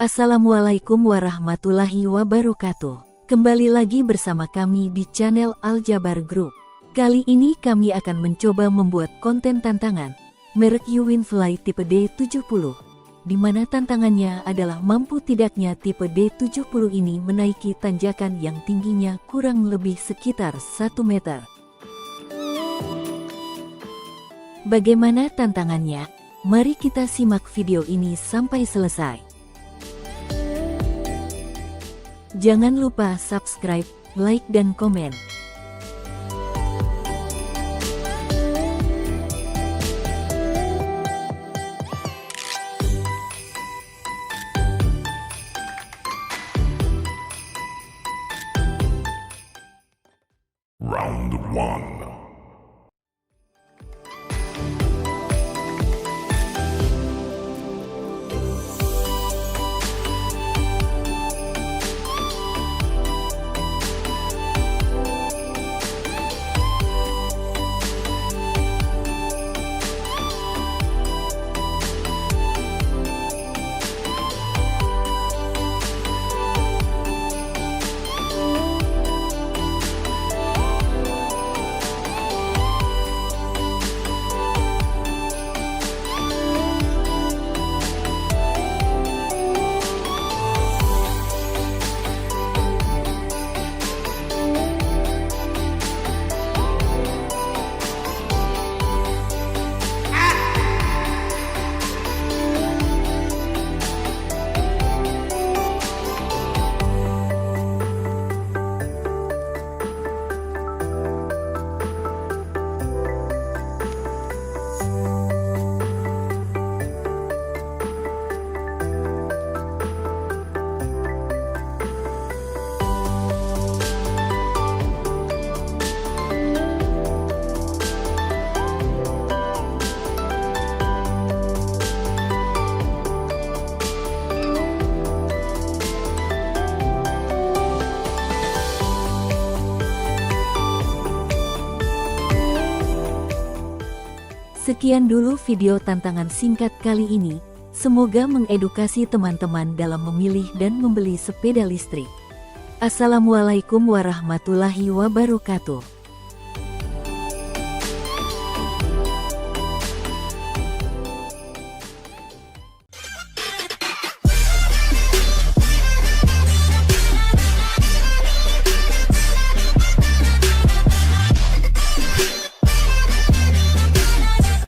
Assalamualaikum warahmatullahi wabarakatuh. Kembali lagi bersama kami di channel Aljabar Group. Kali ini kami akan mencoba membuat konten tantangan merek Uwinfly tipe D70, di mana tantangannya adalah mampu tidaknya tipe D70 ini menaiki tanjakan yang tingginya kurang lebih sekitar 1 meter. Bagaimana tantangannya? Mari kita simak video ini sampai selesai. Jangan lupa subscribe, like, dan komen. Round 1. Sekian dulu video tantangan singkat kali ini. Semoga mengedukasi teman-teman dalam memilih dan membeli sepeda listrik. Assalamualaikum warahmatullahi wabarakatuh.